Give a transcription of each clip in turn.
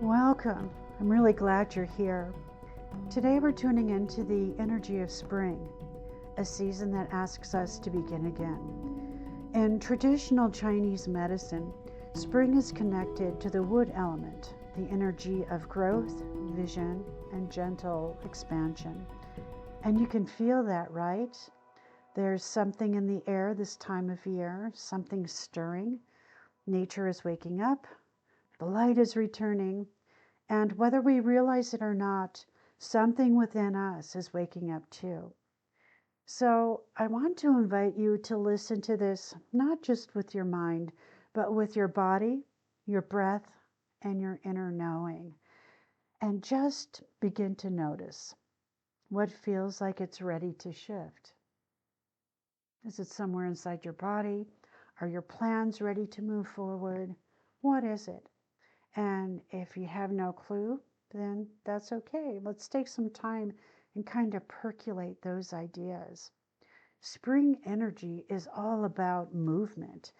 Welcome. I'm really glad you're here. Today we're tuning into the energy of spring, a season that asks us to begin again. In traditional Chinese medicine, spring is connected to the wood element, the energy of growth, vision, and gentle expansion. And you can feel that, right? There's something in the air this time of year, something stirring. Nature is waking up, the light is returning, and whether we realize it or not, something within us is waking up too. So I want to invite you to listen to this, not just with your mind, but with your body, your breath, and your inner knowing. And just begin to notice what feels like it's ready to shift. Is it somewhere inside your body? Are your plans ready to move forward? What is it? And if you have no clue, then that's okay. Let's take some time and kind of percolate those ideas. Spring energy is all about movement.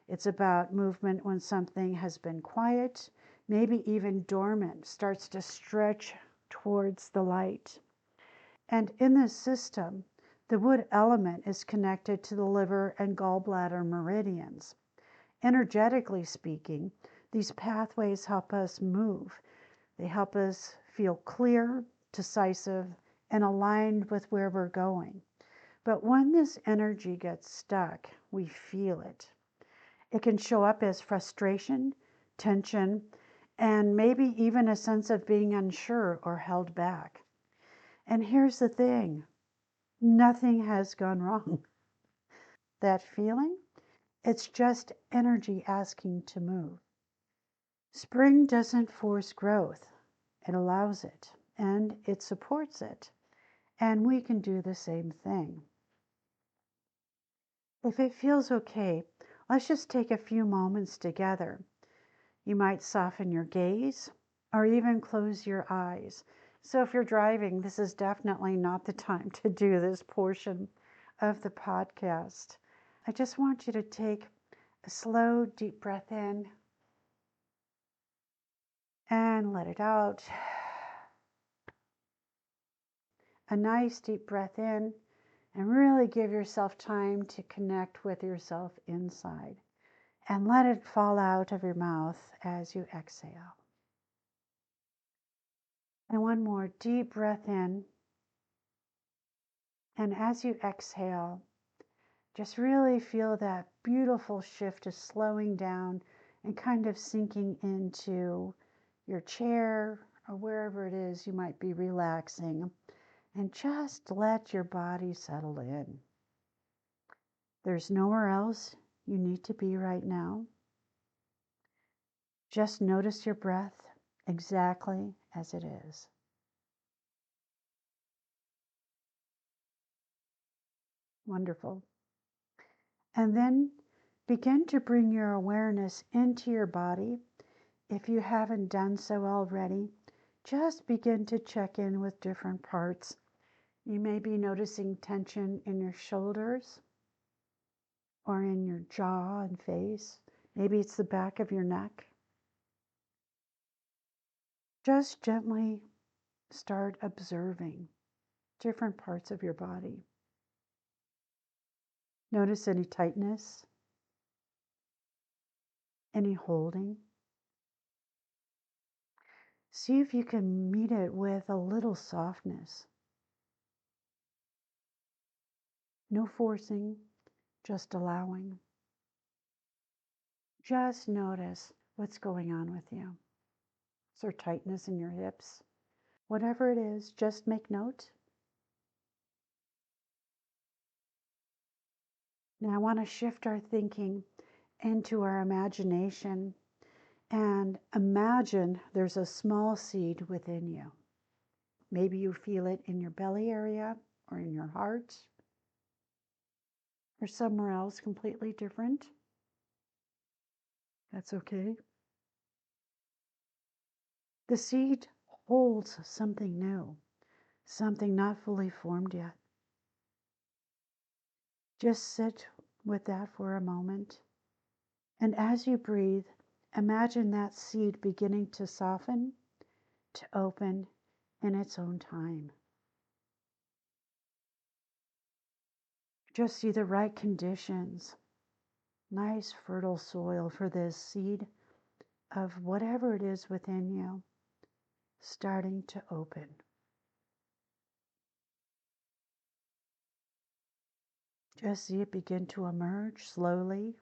It's about movement when something has been quiet, maybe even dormant, starts to stretch towards the light. And in this system, the wood element is connected to the liver and gallbladder meridians. Energetically speaking, these pathways help us move. They help us feel clear, decisive, and aligned with where we're going. But when this energy gets stuck, we feel it. It can show up as frustration, tension, and maybe even a sense of being unsure or held back. And here's the thing, nothing has gone wrong. That feeling, it's just energy asking to move. Spring doesn't force growth. It allows it and it supports it. And we can do the same thing. If it feels okay, let's just take a few moments together. You might soften your gaze or even close your eyes. So if you're driving, this is definitely not the time to do this portion of the podcast. I just want you to take a slow, deep breath in and let it out. A nice deep breath in, and really give yourself time to connect with yourself inside. And let it fall out of your mouth as you exhale. And one more deep breath in. And as you exhale, just really feel that beautiful shift of slowing down and kind of sinking into your chair or wherever it is you might be relaxing. And just let your body settle in. There's nowhere else you need to be right now. Just notice your breath exactly as it is. Wonderful. And then begin to bring your awareness into your body. If you haven't done so already, just begin to check in with different parts. You may be noticing tension in your shoulders or in your jaw and face. Maybe it's the back of your neck. Just gently start observing different parts of your body. Notice any tightness, any holding. See if you can meet it with a little softness. No forcing, just allowing. Just notice what's going on with you. Is there tightness in your hips? Whatever it is, just make note. Now I want to shift our thinking into our imagination and imagine there's a small seed within you. Maybe you feel it in your belly area or in your heart or somewhere else completely different. That's okay. The seed holds something new, something not fully formed yet. Just sit with that for a moment. And as you breathe, Imagine that seed beginning to soften, to open in its own time. Just see the right conditions, nice fertile soil for this seed of whatever it is within you starting to open. Just see it begin to emerge slowly,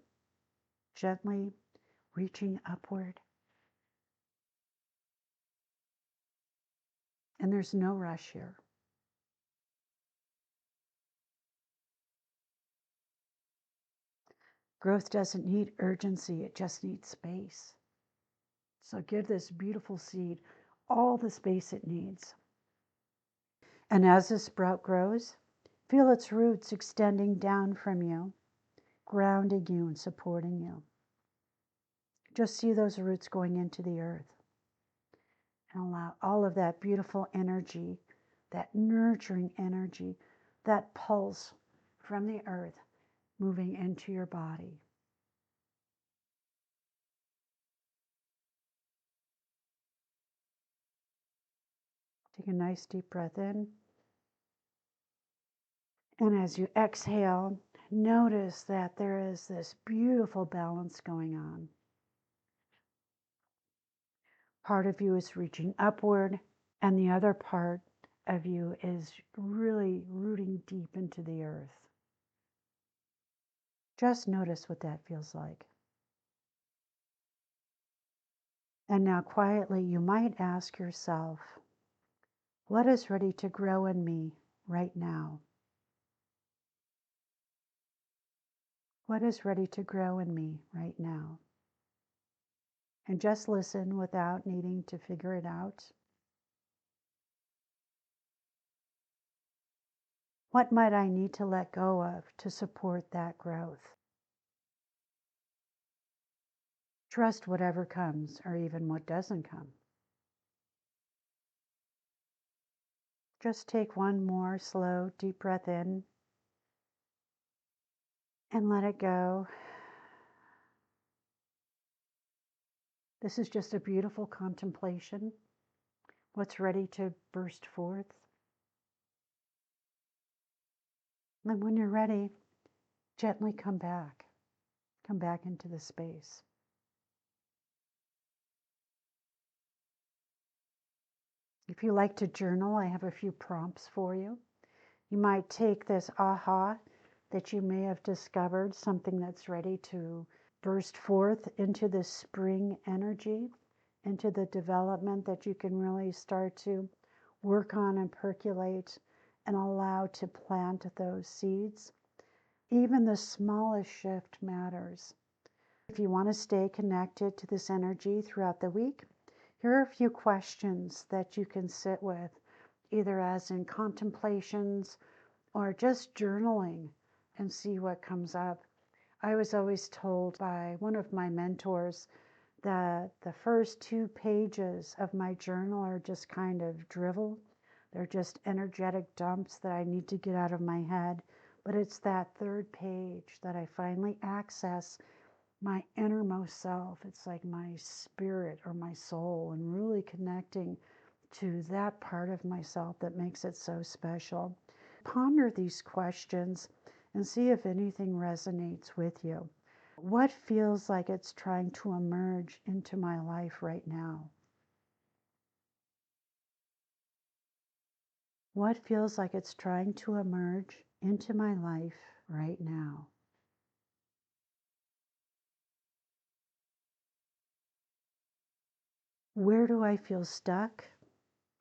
gently reaching upward. And there's no rush here. Growth doesn't need urgency, it just needs space. So give this beautiful seed all the space it needs. And as the sprout grows, feel its roots extending down from you, grounding you and supporting you. Just see those roots going into the earth. And allow all of that beautiful energy, that nurturing energy, that pulse from the earth moving into your body. Take a nice deep breath in. And as you exhale, notice that there is this beautiful balance going on. Part of you is reaching upward, and the other part of you is really rooting deep into the earth. Just notice what that feels like. And now quietly, you might ask yourself, what is ready to grow in me right now? What is ready to grow in me right now? And just listen without needing to figure it out. What might I need to let go of to support that growth? Trust whatever comes or even what doesn't come. Just take one more slow, deep breath in and let it go. This is just a beautiful contemplation. What's ready to burst forth. And when you're ready, gently come back. Come back into the space. If you like to journal, I have a few prompts for you. You might take this aha that you may have discovered, something that's ready to burst forth into the spring energy, into the development that you can really start to work on and percolate and allow to plant those seeds. Even the smallest shift matters. If you want to stay connected to this energy throughout the week, here are a few questions that you can sit with, either as in contemplations or just journaling and see what comes up. I was always told by one of my mentors that the first 2 pages of my journal are just kind of drivel. They're just energetic dumps that I need to get out of my head. But it's that 3rd page that I finally access my innermost self. It's like my spirit or my soul, and really connecting to that part of myself that makes it so special. Ponder these questions and see if anything resonates with you. What feels like it's trying to emerge into my life right now? What feels like it's trying to emerge into my life right now? Where do I feel stuck?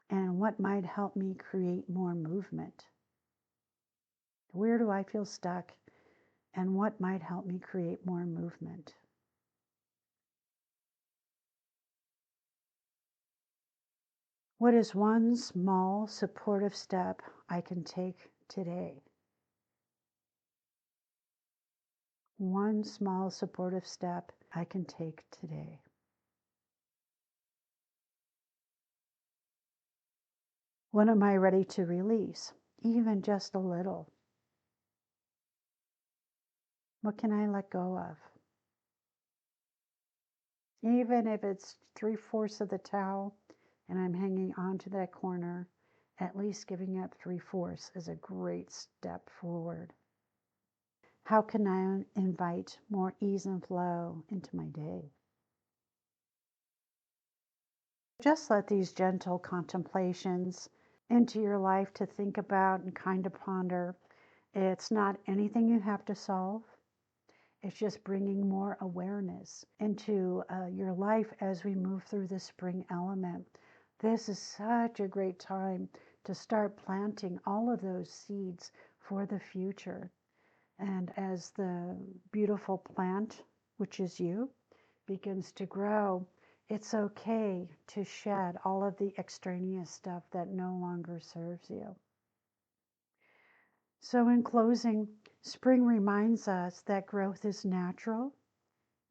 And what might help me create more movement? Where do I feel stuck? And what might help me create more movement? What is one small supportive step I can take today? One small supportive step I can take today. What am I ready to release? Even just a little. What can I let go of? Even if it's 3/4 of the towel and I'm hanging onto that corner, at least giving up 3/4 is a great step forward. How can I invite more ease and flow into my day? Just let these gentle contemplations into your life to think about and kind of ponder. It's not anything you have to solve. It's just bringing more awareness into your life as we move through the spring element. This is such a great time to start planting all of those seeds for the future. And as the beautiful plant, which is you, begins to grow, it's okay to shed all of the extraneous stuff that no longer serves you. So, in closing, spring reminds us that growth is natural.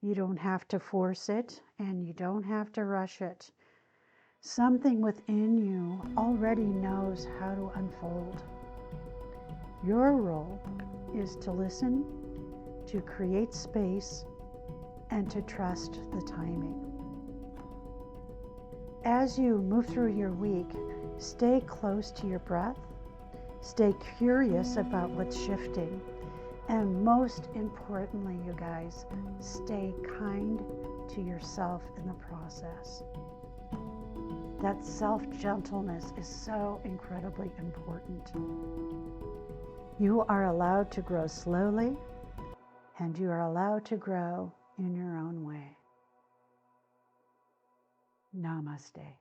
You don't have to force it and you don't have to rush it. Something within you already knows how to unfold. Your role is to listen, to create space, and to trust the timing. As you move through your week, stay close to your breath, stay curious about what's shifting, and most importantly, you guys, stay kind to yourself in the process. That self-gentleness is so incredibly important. You are allowed to grow slowly, and you are allowed to grow in your own way. Namaste.